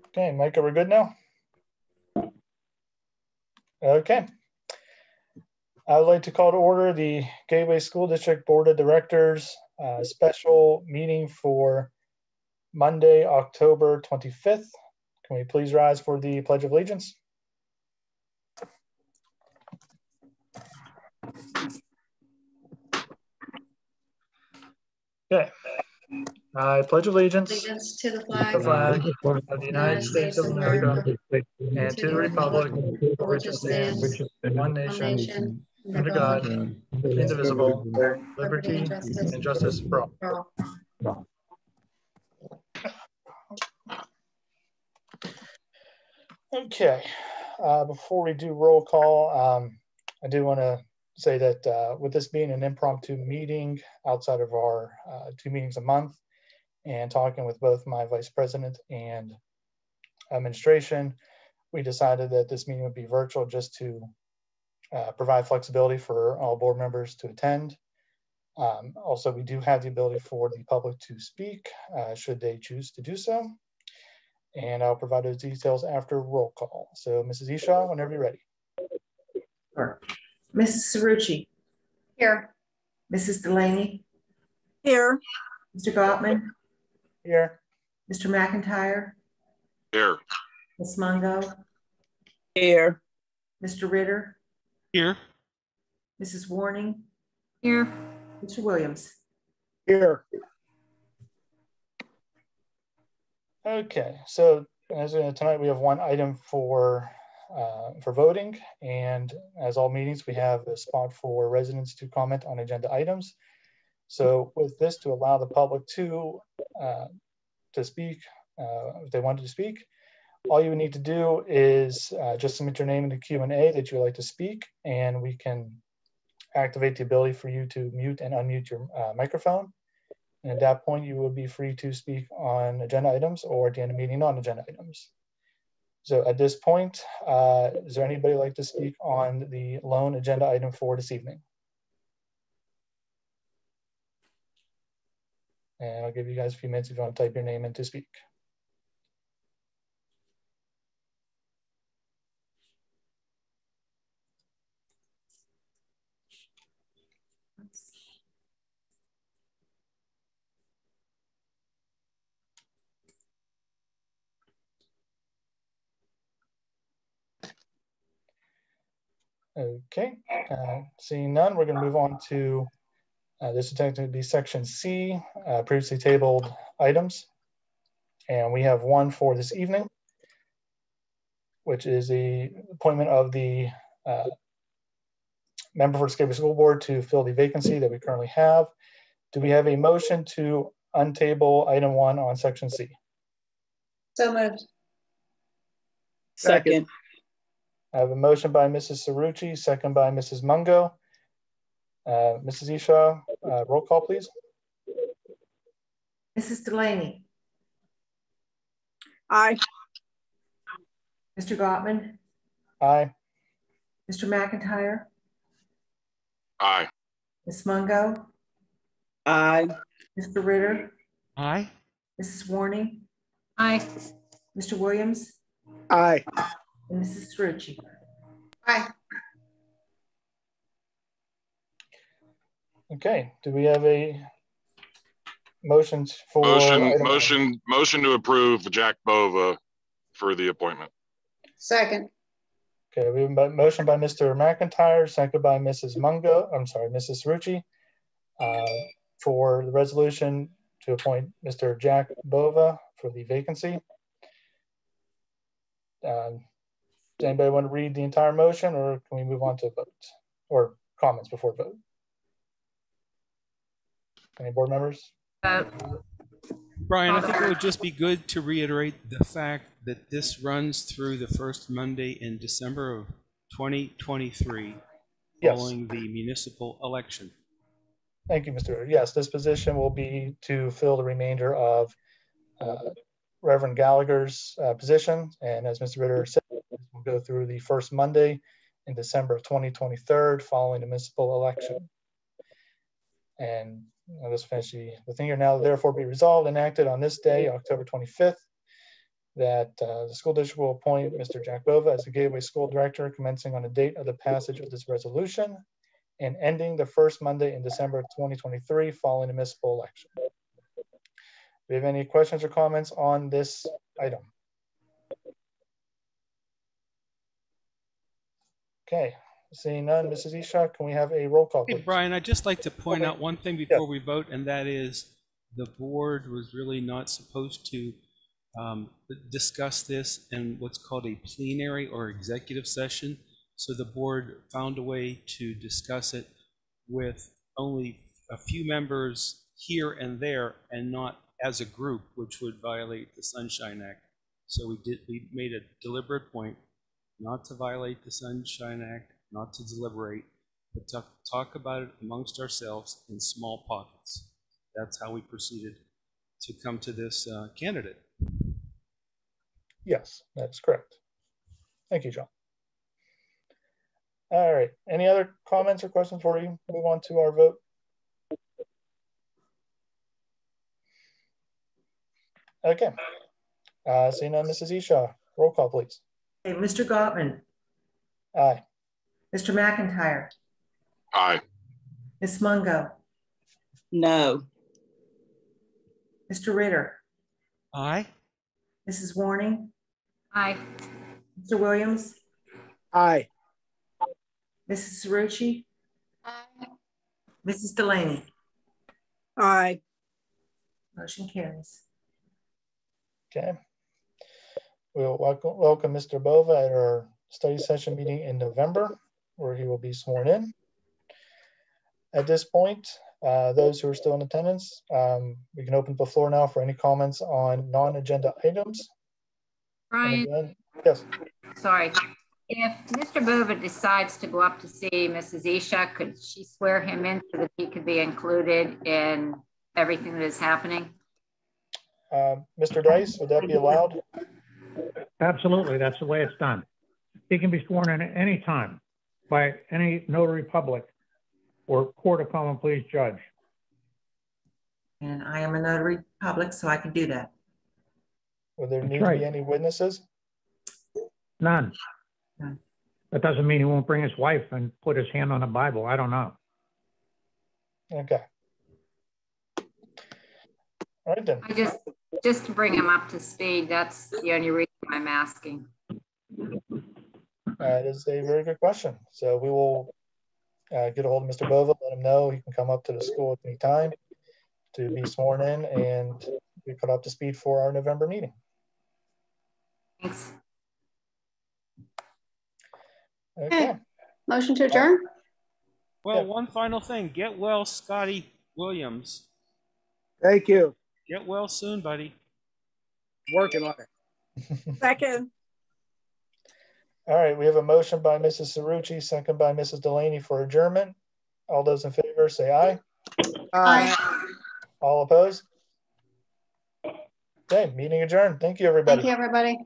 Okay, Micah, we're good now? Okay. I would like to call to order the Gateway School District Board of Directors special meeting for Monday, October 25th. Can we please rise for the Pledge of Allegiance? Okay. I pledge allegiance to the flag of the United States of America and to the republic for which it stands, one nation, under God, indivisible, liberty and justice for all. Okay, before we do roll call, I do want to say that with this being an impromptu meeting outside of our 2 meetings a month, and talking with both my vice president and administration, we decided that this meeting would be virtual just to provide flexibility for all board members to attend. Also, we do have the ability for the public to speak should they choose to do so. And I'll provide those details after roll call. So Mrs. Eshaw, whenever you're ready. Sure. Mrs. Cerrucci. Here. Mrs. Delaney. Here. Mr. Gottman. Here. Mr. McIntyre. Here. Ms. Mungo. Here. Mr. Ritter. Here. Mrs. Warning. Here. Mr. Williams. Here. Okay, so as tonight we have one item for voting, and as all meetings we have a spot for residents to comment on agenda items. So with this, to allow the public to speak if they wanted to speak, all you would need to do is just submit your name in the Q&A that you would like to speak, and we can activate the ability for you to mute and unmute your microphone. And at that point, you will be free to speak on agenda items or at the end of the meeting on agenda items. So at this point, is there anybody like to speak on the lone agenda item for this evening? And I'll give you guys a few minutes if you want to type your name in to speak. Okay, seeing none, we're going to move on to this is technically be section C, previously tabled items. And we have one for this evening, which is the appointment of the member for the Gateway School Board to fill the vacancy that we currently have. Do we have a motion to untable item 1 on section C? So moved. Second. I have a motion by Mrs. Cerrucci, second by Mrs. Mungo. Mrs. Eshaw, roll call, please. Mrs. Delaney. Aye. Mr. Gottman. Aye. Mr. McIntyre. Aye. Ms. Mungo. Aye. Mr. Ritter. Aye. Mrs. Warning. Aye. Mr. Williams. Aye. And Mrs. Cerrucci. Aye. Okay, do we have a motion for motion to approve Jack Bova for the appointment? Second. Okay, we have a motion by Mr. McIntyre, second by Mrs. Mungo, I'm sorry, Mrs. Cerrucci, for the resolution to appoint Mr. Jack Bova for the vacancy. Does anybody want to read the entire motion, or can we move on to vote or comments before vote? Any board members? Brian, I think it would just be good to reiterate the fact that this runs through the first Monday in December of 2023, following the municipal election. Thank you, Mr. Ritter. Yes, this position will be to fill the remainder of Reverend Gallagher's position. And as Mr. Ritter said, we'll go through the first Monday in December of 2023 following the municipal election. And I'll just finish the thing here now. Therefore be resolved and enacted on this day, October 25th, that the school district will appoint Mr. Jack Bova as the Gateway School Director commencing on the date of the passage of this resolution and ending the first Monday in December of 2023 following the municipal election. Do we have any questions or comments on this item? Okay, seeing none, Mrs. Ishak, can we have a roll call, please? Hey, Brian, I'd just like to point out one thing before we vote, and that is the board was really not supposed to discuss this in what's called a plenary or executive session. So the board found a way to discuss it with only a few members here and there and not as a group, which would violate the Sunshine Act. So we made a deliberate point not to violate the Sunshine Act, not to deliberate, but to talk about it amongst ourselves in small pockets. That's how we proceeded to come to this candidate. Yes, that's correct. Thank you, John. All right, any other comments or questions before we move on to our vote? Okay, seeing none, Mrs. Isha, roll call, please. Okay, Mr. Gottman, Aye. Mr. McIntyre, Aye. Ms. Mungo, No. Mr. Ritter, Aye. Mrs. Warning, Aye. Mr. Williams, Aye. Mrs. Cerrucci, Aye. Mrs. Delaney. Aye. Motion carries. Okay. We'll welcome Mr. Bova at our study session meeting in November, where he will be sworn in. At this point, those who are still in attendance, we can open the floor now for any comments on non-agenda items. Brian, Again, yes. sorry. If Mr. Bova decides to go up to see Mrs. Isha, could she swear him in so that he could be included in everything that is happening? Mr. Dice, would that be allowed? Absolutely, that's the way it's done. He can be sworn in at any time by any notary public or court of common pleas judge. And I am a notary public, so I can do that. Would there That's need to right. be any witnesses? None. None. That doesn't mean he won't bring his wife and put his hand on the Bible. I don't know. Okay. All right then. I just to bring him up to speed, that's the only reason I'm asking. That is a very good question. So we will get a hold of Mr. Bova, let him know he can come up to the school at any time to be sworn in and be put up to speed for our November meeting. Thanks. Okay. Motion to adjourn? Well, Yeah. one final thing. Get well, Scotty Williams. Thank you. Get well soon, buddy. Working on it. Second. All right, we have a motion by Mrs. Cerrucci, second by Mrs. Delaney for adjournment. All those in favor say aye. Aye. All opposed? Okay, meeting adjourned. Thank you, everybody. Thank you, everybody.